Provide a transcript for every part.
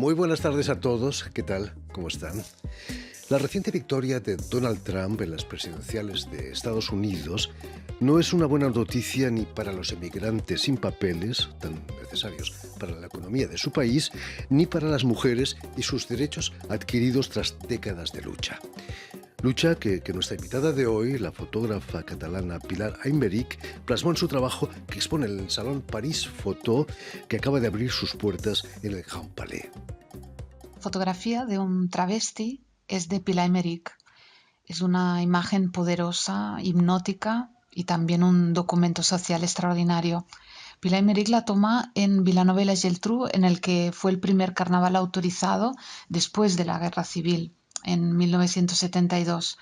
Muy buenas tardes a todos. ¿Qué tal? ¿Cómo están? La reciente victoria de Donald Trump en las presidenciales de Estados Unidos no es una buena noticia ni para los emigrantes sin papeles, tan necesarios para la economía de su país, ni para las mujeres y sus derechos adquiridos tras décadas de lucha. Lucha que nuestra invitada de hoy, la fotógrafa catalana Pilar Aymerich, plasmó en su trabajo que expone en el Salón Paris Photo, que acaba de abrir sus puertas en el Grand Palais. Fotografía de un travesti es de Pilar Aymerich. Es una imagen poderosa, hipnótica y también un documento social extraordinario. Pilar Aymerich la toma en Villanova-i-la-Geltrú, en el que fue el primer carnaval autorizado después de la Guerra Civil, en 1972.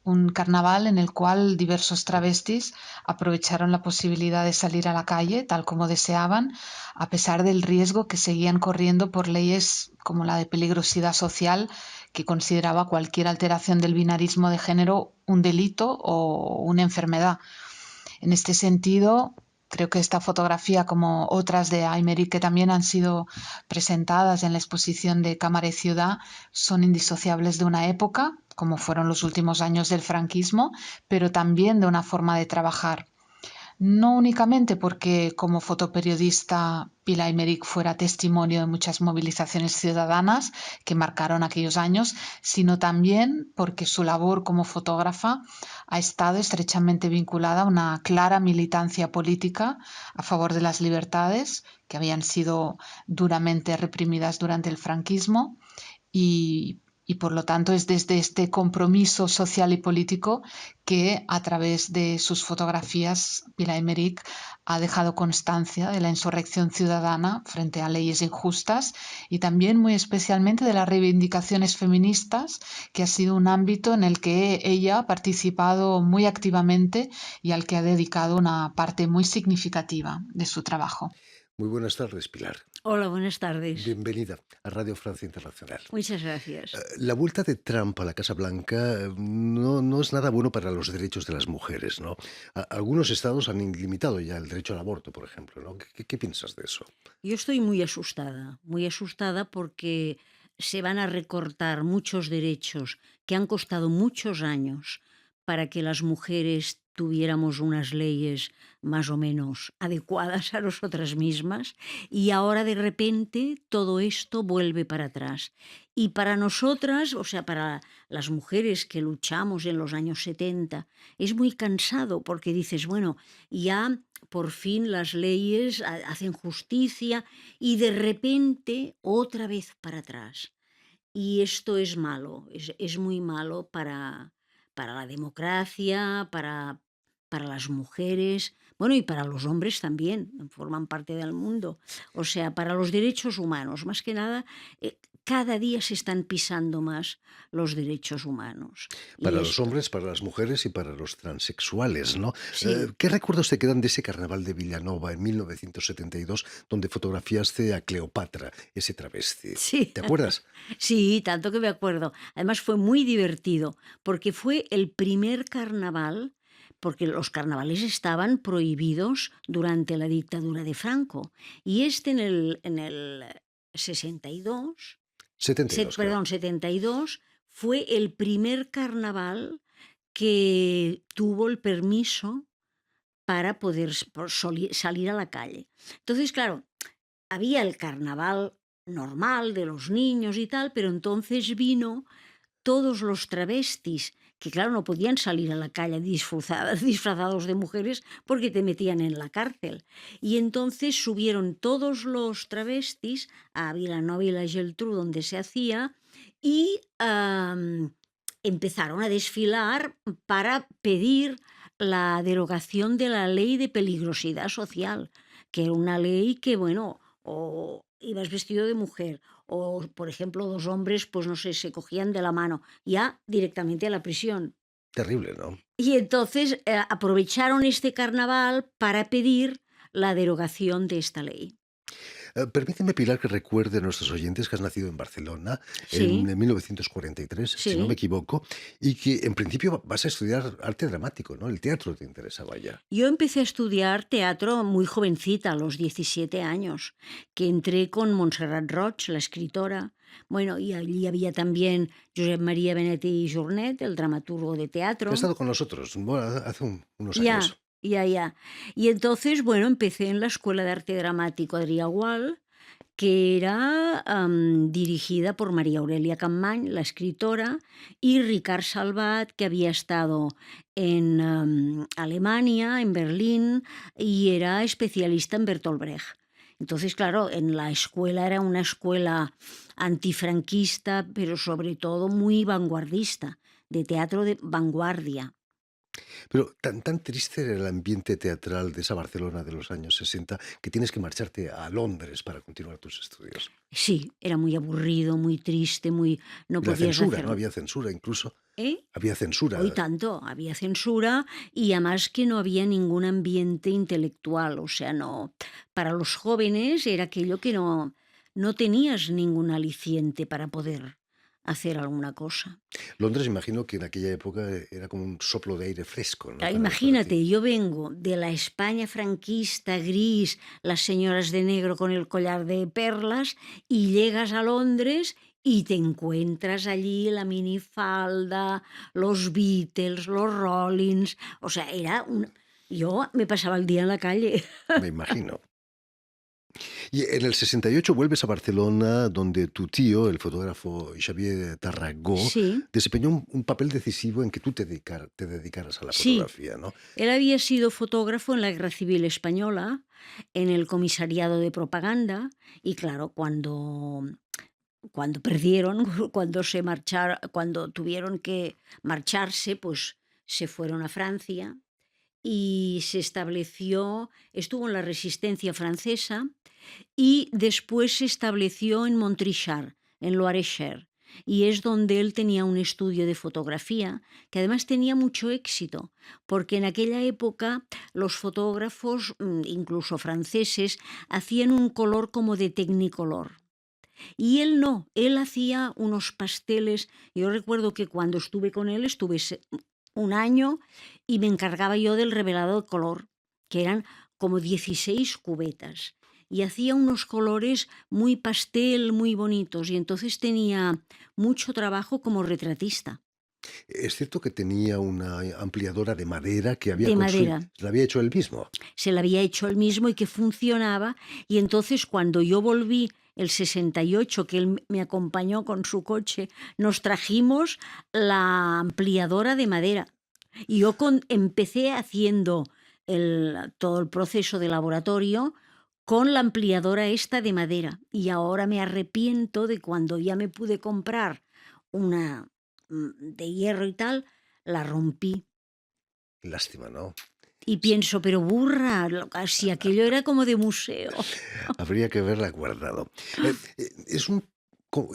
Un carnaval en el cual diversos travestis aprovecharon la posibilidad de salir a la calle tal como deseaban, a pesar del riesgo que seguían corriendo por leyes como la de peligrosidad social, que consideraba cualquier alteración del binarismo de género un delito o una enfermedad. En este sentido, creo que esta fotografía, como otras de Aymerich que también han sido presentadas en la exposición de Cámara y Ciudad, son indisociables de una época, como fueron los últimos años del franquismo, pero también de una forma de trabajar. No únicamente porque como fotoperiodista Pilar Aymerich fuera testimonio de muchas movilizaciones ciudadanas que marcaron aquellos años, sino también porque su labor como fotógrafa ha estado estrechamente vinculada a una clara militancia política a favor de las libertades que habían sido duramente reprimidas durante el franquismo y por lo tanto es desde este compromiso social y político que a través de sus fotografías Pilar Aymerich ha dejado constancia de la insurrección ciudadana frente a leyes injustas y también muy especialmente de las reivindicaciones feministas, que ha sido un ámbito en el que ella ha participado muy activamente y al que ha dedicado una parte muy significativa de su trabajo. Muy buenas tardes, Pilar. Hola, buenas tardes. Bienvenida a Radio Francia Internacional. Muchas gracias. La vuelta de Trump a la Casa Blanca no es nada bueno para los derechos de las mujeres, ¿no? Algunos estados han limitado ya el derecho al aborto, por ejemplo, ¿no? ¿Qué piensas de eso? Yo estoy muy asustada porque se van a recortar muchos derechos que han costado muchos años para que las mujeres tuviéramos unas leyes más o menos adecuadas a nosotras mismas y ahora de repente todo esto vuelve para atrás. Y para nosotras, o sea, para las mujeres que luchamos en los años 70, es muy cansado porque dices, bueno, ya por fin las leyes hacen justicia y de repente otra vez para atrás. Y esto es malo, es muy malo para la democracia, para las mujeres, bueno, y para los hombres también, forman parte del mundo. O sea, para los derechos humanos, más que nada, cada día se están pisando más los derechos humanos. Y Para los esto, hombres, para las mujeres y para los transexuales, ¿no? sí. ¿Qué recuerdos te quedan de ese carnaval de Villanova en 1972, donde fotografiaste a Cleopatra, ese travesti? Sí, ¿Te acuerdas? sí, tanto que me acuerdo. Además fue muy divertido, porque fue el primer carnaval, porque los carnavales estaban prohibidos durante la dictadura de Franco. Y este en el 62, 72, creo. perdón, 72, fue el primer carnaval que tuvo el permiso para poder salir a la calle. Entonces, claro, había el carnaval normal de los niños y tal, pero entonces vino todos los travestis, que claro, no podían salir a la calle disfrazados de mujeres porque te metían en la cárcel. Y entonces subieron todos los travestis a Vilanova y la Geltrú, donde se hacía, y empezaron a desfilar para pedir la derogación de la ley de peligrosidad social, que era una ley que, bueno, o ibas vestido de mujer, o por ejemplo, dos hombres, pues no sé, se cogían de la mano, ya directamente a la prisión. Terrible, ¿no? Y entonces aprovecharon este carnaval para pedir la derogación de esta ley. Permíteme, Pilar, que recuerde a nuestros oyentes que has nacido en Barcelona en Sí, 1943, si no me sí. equivoco, y que en principio vas a estudiar arte dramático, ¿no? El teatro te interesaba ya. Yo empecé a estudiar teatro muy jovencita, a los 17 años, que entré con Montserrat Roig, la escritora. Bueno, y allí había también Josep María Benetti y Jornet, el dramaturgo de Ha teatro. estado con nosotros, bueno, hace unos Ya, años. ya. Y entonces, bueno, empecé en la Escuela de Arte Dramático Adrià Gual, que era dirigida por María Aurelia Capmany, la escritora, y Ricard Salvat, que había estado en Alemania, en Berlín, y era especialista en Bertolt Brecht. Entonces, claro, en la escuela era una escuela antifranquista, pero sobre todo muy vanguardista, de teatro de vanguardia. Pero tan triste era el ambiente teatral de esa Barcelona de los años 60 que tienes que marcharte a Londres para continuar tus estudios. Sí, era muy aburrido, muy triste, muy... no Y la podías censura, hacer... ¿no? Había censura incluso. ¿Eh? Había Hoy censura. tanto, había censura y además que no había ningún ambiente intelectual, o sea, no, para los jóvenes era aquello que no tenías ningún aliciente para poder hacer alguna cosa. Londres, imagino que en aquella época era como un soplo de aire fresco, ¿no? Para ti. Imagínate, yo vengo de la España franquista gris, las señoras de negro con el collar de perlas, y llegas a Londres y te encuentras allí la minifalda, los Beatles, los Rollins, o sea, era un... Yo me pasaba el día en la calle. Me imagino. Y en el 68 vuelves a Barcelona, donde tu tío, el fotógrafo Xavier Tarragó, Sí, desempeñó un papel decisivo en que tú te dedicaras a la sí. fotografía, ¿no? Él había sido fotógrafo en la Guerra Civil Española, en el comisariado de propaganda, y claro, cuando perdieron, cuando tuvieron que marcharse, pues se fueron a Francia y estuvo en la resistencia francesa y después se estableció en Montrichard, en Loir-et-Cher, y es donde él tenía un estudio de fotografía que además tenía mucho éxito, porque en aquella época los fotógrafos, incluso franceses, hacían un color como de Technicolor. Y él no, él hacía unos pasteles. Yo recuerdo que cuando estuve con él, un año y me encargaba yo del revelado de color, que eran como 16 cubetas. Y hacía unos colores muy pastel, muy bonitos. Y entonces tenía mucho trabajo como retratista, Es cierto que tenía una ampliadora de madera que había de construido, madera. la había hecho él mismo. Se la había hecho él mismo y que funcionaba. Y entonces cuando yo volví el 68, que él me acompañó con su coche, nos trajimos la ampliadora de madera. Y yo empecé haciendo todo el proceso de laboratorio con la ampliadora esta de madera. Y ahora me arrepiento de cuando ya me pude comprar una de hierro y tal, la rompí. Lástima, ¿no? Y pienso, pero burra, si aquello era como de museo. Habría que haberla guardado.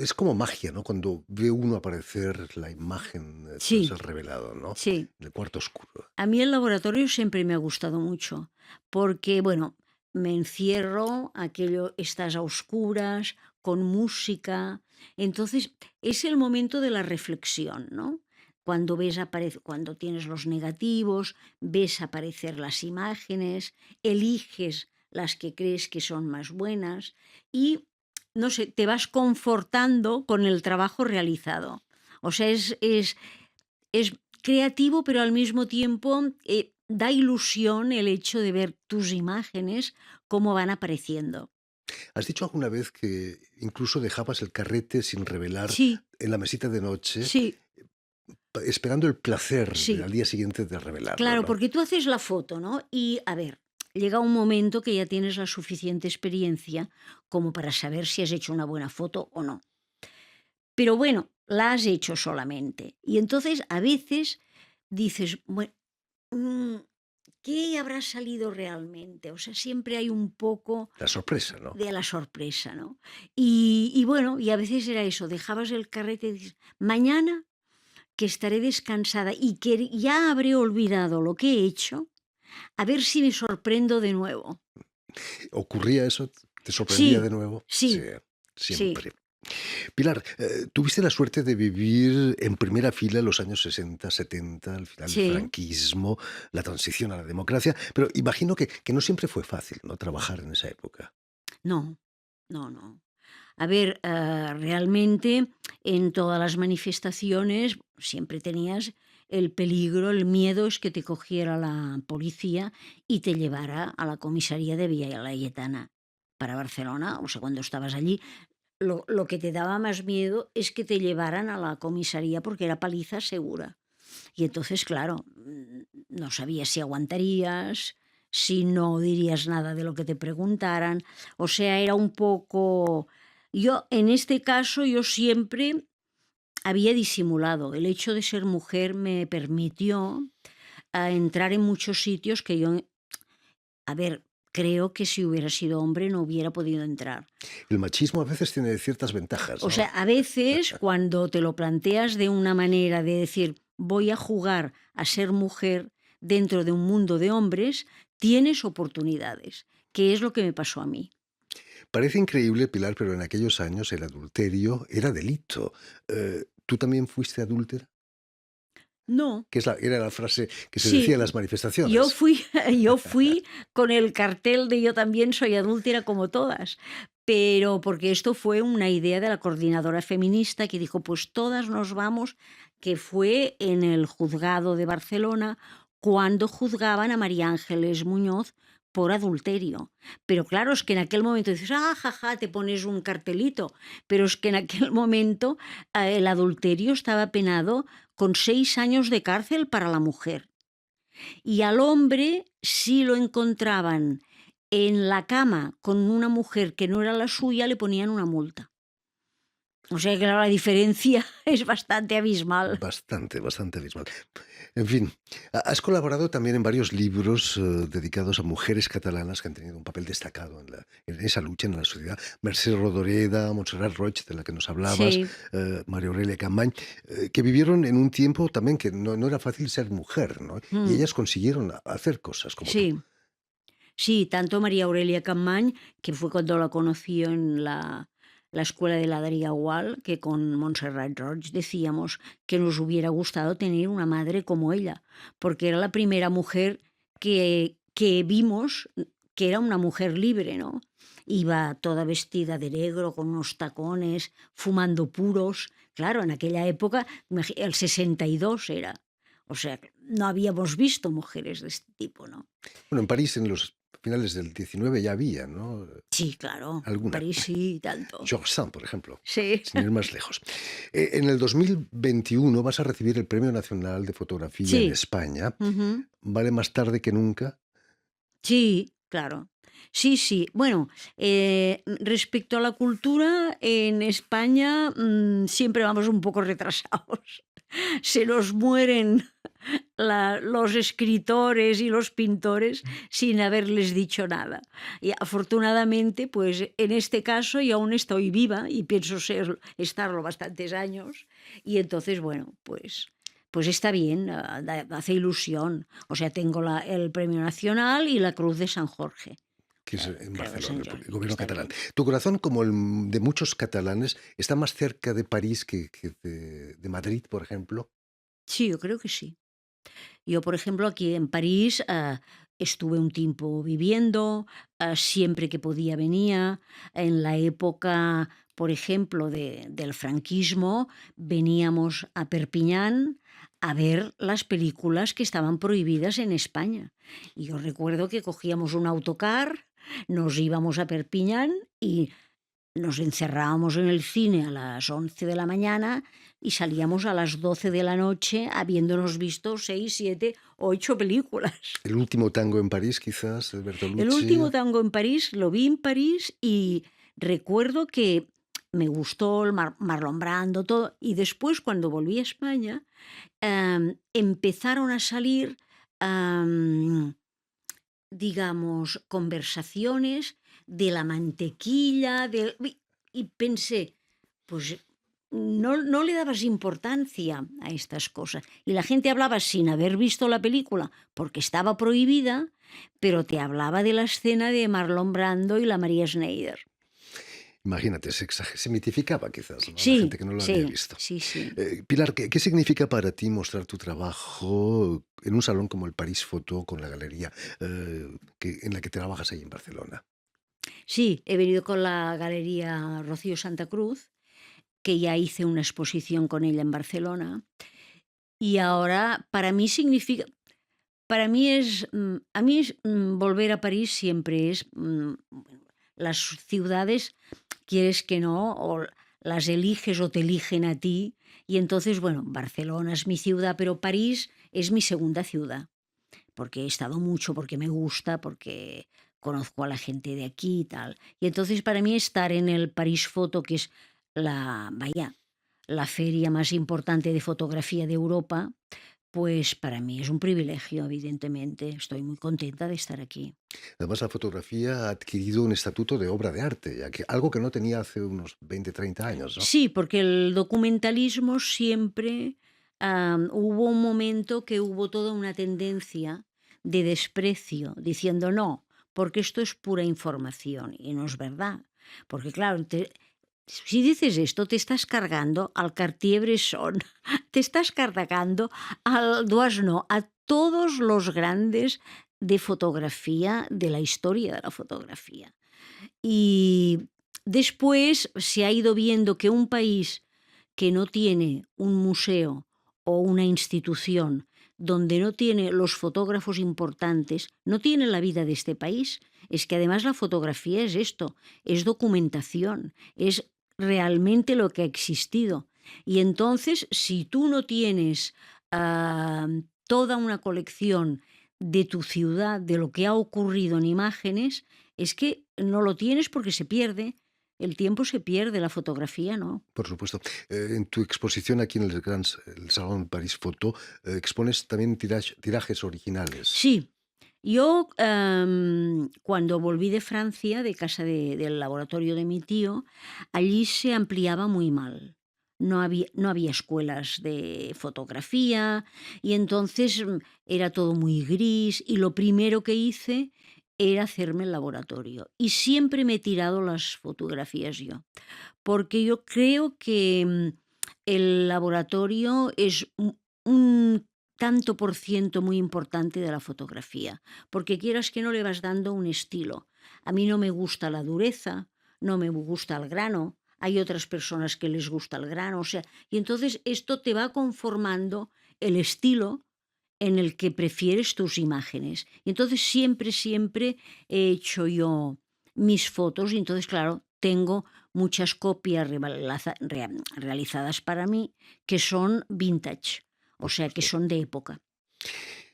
Es como magia, ¿no? Cuando ve uno aparecer la imagen tras Sí, el revelado, ¿no? sí. En el cuarto oscuro. A mí el laboratorio siempre me ha gustado mucho, porque, bueno, me encierro, estás a oscuras, con música. Entonces, es el momento de la reflexión, ¿no? Cuando tienes los negativos, ves aparecer las imágenes, eliges las que crees que son más buenas y, no sé, te vas confortando con el trabajo realizado. O sea, es creativo, pero al mismo tiempo da ilusión el hecho de ver tus imágenes cómo van apareciendo. ¿Has dicho alguna vez que incluso dejabas el carrete sin revelar Sí, en la mesita de noche, sí, esperando el placer sí. al día siguiente de revelarlo, Claro, ¿no? porque tú haces la foto, ¿no? Y a ver, llega un momento que ya tienes la suficiente experiencia como para saber si has hecho una buena foto o no. Pero bueno, la has hecho solamente. Y entonces a veces dices, bueno, mm, ¿qué habrá salido realmente? O sea, siempre hay un poco La sorpresa, ¿no? de la sorpresa, ¿no? Y bueno, y a veces era eso, dejabas el carrete y dices, mañana que estaré descansada y que ya habré olvidado lo que he hecho, a ver si me sorprendo de nuevo. ¿Ocurría eso? ¿Te sorprendía Sí, de nuevo? Sí, sí, sí, siempre. Pilar, tuviste la suerte de vivir en primera fila los años 60, 70, al final del sí. franquismo, la transición a la democracia, pero imagino que no siempre fue fácil, ¿no? Trabajar en esa época. No, no, no. A ver, realmente en todas las manifestaciones siempre tenías el peligro, el miedo es que te cogiera la policía y te llevara a la comisaría de Villa Laietana para Barcelona. O sea, cuando estabas allí, lo que te daba más miedo es que te llevaran a la comisaría porque era paliza segura. Y entonces, claro, no sabías si aguantarías, si no dirías nada de lo que te preguntaran. O sea, era un poco... Yo, en este caso, yo siempre había disimulado. El hecho de ser mujer me permitió entrar en muchos sitios que yo, a ver, creo que si hubiera sido hombre no hubiera podido entrar. El machismo a veces tiene ciertas ventajas, O ¿no? sea, a veces cuando te lo planteas de una manera de decir, voy a jugar a ser mujer dentro de un mundo de hombres, tienes oportunidades, que es lo que me pasó a mí. Parece increíble, Pilar, pero en aquellos años el adulterio era delito. ¿Tú también fuiste adúltera? No, Que era la frase que se decía en sí, las manifestaciones. yo fui con el cartel de yo también soy adúltera como todas, pero porque esto fue una idea de la coordinadora feminista que dijo, pues todas nos vamos, que fue en el juzgado de Barcelona cuando juzgaban a María Ángeles Muñoz por adulterio. Pero claro, es que en aquel momento dices, ah, jaja, te pones un cartelito, pero es que en aquel momento el adulterio estaba penado con 6 años de cárcel para la mujer. Y al hombre, si lo encontraban en la cama con una mujer que no era la suya, le ponían una multa. O sea que claro, la diferencia es bastante abismal. Bastante, bastante abismal. En fin, has colaborado también en varios libros dedicados a mujeres catalanas que han tenido un papel destacado en esa lucha en la sociedad. Mercè Rodoreda, Montserrat Roig, de la que nos hablabas, Sí, María Aurelia Capmany, que vivieron en un tiempo también que no era fácil ser mujer, ¿no? Y mm, ellas consiguieron hacer cosas como tú. sí, sí, tanto María Aurelia Capmany, que fue cuando la conoció en la escuela de ladría Gual, que con Montserrat Roig decíamos que nos hubiera gustado tener una madre como ella, porque era la primera mujer que vimos que era una mujer libre, ¿no? Iba toda vestida de negro, con unos tacones, fumando puros. Claro, en aquella época, el 62 era. O sea, no habíamos visto mujeres de este tipo, ¿no? Bueno, en París en los finales del 19 ya había, ¿no? Sí, claro, en Alguna. París sí, tanto. Georges Sand, por ejemplo, Sí. sin ir más lejos. En el 2021 vas a recibir el Premio Nacional de Fotografía en Sí, España. ujú. Vale más tarde que nunca. Sí, claro. Sí, sí. Bueno, respecto a la cultura, en España, siempre vamos un poco retrasados. Se nos mueren los escritores y los pintores sin haberles dicho nada. Y afortunadamente, pues en este caso y aún estoy viva y pienso estarlo bastantes años. Y entonces, bueno, pues está bien, hace ilusión. O sea, tengo el Premio Nacional y la Cruz de San Jorge. Que es en Creo de Barcelona, San el Jordi, gobierno está catalán. bien. Tu corazón, como el de muchos catalanes, está más cerca de París que de Madrid, por ejemplo. Sí, yo creo que sí. Yo, por ejemplo, aquí en París estuve un tiempo viviendo, siempre que podía venía. En la época, por ejemplo, del franquismo, veníamos a Perpiñán a ver las películas que estaban prohibidas en España. Y yo recuerdo que cogíamos un autocar, nos íbamos a Perpiñán y nos encerrábamos en el cine a las 11 de la mañana y salíamos a las 12 de la noche habiéndonos visto 6, 7, 8 películas. El último tango en París, quizás, de El Bertolucci. último tango en París lo vi en París y recuerdo que me gustó el Marlon Brando, todo. Y después, cuando volví a España, empezaron a salir, am, digamos, conversaciones de la mantequilla, y pensé, pues no le dabas importancia a estas cosas. Y la gente hablaba sin haber visto la película, porque estaba prohibida, pero te hablaba de la escena de Marlon Brando y la María Schneider. Imagínate, se mitificaba quizás, ¿no? La Sí, gente que no lo había sí, visto. sí, sí. Pilar, ¿qué significa para ti mostrar tu trabajo en un salón como el París Photo con la galería en la que trabajas ahí en Barcelona? Sí, he venido con la Galería Rocío Santa Cruz, que ya hice una exposición con ella en Barcelona, y ahora para mí volver a París siempre es, las ciudades, quieres que no, o las eliges o te eligen a ti, y entonces, bueno, Barcelona es mi ciudad, pero París es mi segunda ciudad, porque he estado mucho, porque me gusta, porque conozco a la gente de aquí y tal. Y entonces para mí estar en el París Photo, que es la feria más importante de fotografía de Europa, pues para mí es un privilegio, evidentemente. Estoy muy contenta de estar aquí. Además, la fotografía ha adquirido un estatuto de obra de arte, algo que no tenía hace unos 20, 30 años, ¿no? Sí, porque el documentalismo siempre, hubo un momento que hubo toda una tendencia de desprecio, diciendo no, porque esto es pura información, y no es verdad. Porque claro, si dices esto, te estás cargando al Cartier-Bresson, te estás cargando al Doisneau, a todos los grandes de fotografía, de la historia de la fotografía. Y después se ha ido viendo que un país que no tiene un museo o una institución, donde no tiene los fotógrafos importantes, no tiene la vida de este país. Es que además la fotografía es esto, es documentación, es realmente lo que ha existido. Y entonces, si tú no tienes toda una colección de tu ciudad, de lo que ha ocurrido en imágenes, es que no lo tienes porque se pierde. El tiempo se pierde, la fotografía no. Por supuesto. En tu exposición aquí en el Salón París Photo, expones también tirajes originales. Sí, yo cuando volví de Francia, de casa del laboratorio de mi tío, allí se ampliaba muy mal. No había escuelas de fotografía y entonces era todo muy gris, y lo primero que hice era hacerme el laboratorio. Y siempre me he tirado las fotografías yo, porque yo creo que el laboratorio es un tanto por ciento muy importante de la fotografía, porque quieras que no le vas dando un estilo. A mí no me gusta la dureza, no me gusta el grano, hay otras personas que les gusta el grano, o sea, y entonces esto te va conformando el estilo en el que prefieres tus imágenes. Y entonces siempre, siempre he hecho yo mis fotos, y entonces, claro, tengo muchas copias realizadas para mí que son vintage, o Por sea, que supuesto. son de época.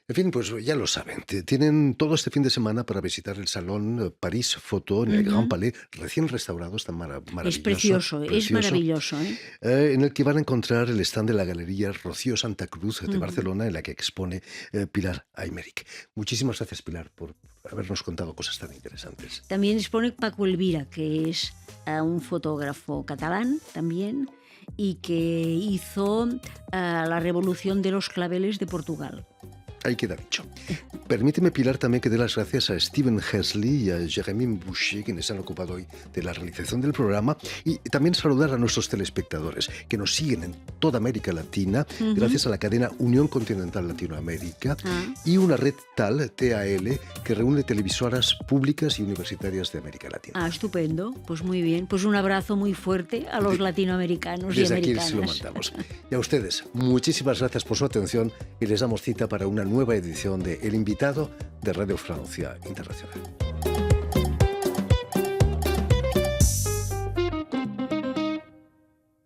En fin, pues ya lo saben. Tienen todo este fin de semana para visitar el Salón París Photo en el Grand Ujú. Palais, recién restaurado, está Es maravilloso, precioso, es precioso, maravilloso, ¿eh? en el que van a encontrar el stand de la Galería Rocío Santa Cruz de Ujú. Barcelona, en la que expone Pilar Aymerich. Muchísimas gracias, Pilar, por habernos contado cosas tan interesantes. También expone Paco Elvira, que es un fotógrafo catalán también, y que hizo la revolución de los claveles de Portugal. Ahí queda dicho. Permíteme, Pilar, también que dé las gracias a Steven Hesley y a Jérémy Boucher, quienes se han ocupado hoy de la realización del programa, y también saludar a nuestros telespectadores que nos siguen en toda América Latina, Ujú. gracias a la cadena Unión Continental Latinoamérica Ah. y una red TAL, TAL, que reúne televisoras públicas y universitarias de América Latina. Estupendo, pues muy bien. Pues un abrazo muy fuerte a los latinoamericanos y Desde aquí americanas. se lo mandamos. Y a ustedes, muchísimas gracias por su atención, y les damos cita para una nueva edición de El Invitado de Radio Francia Internacional.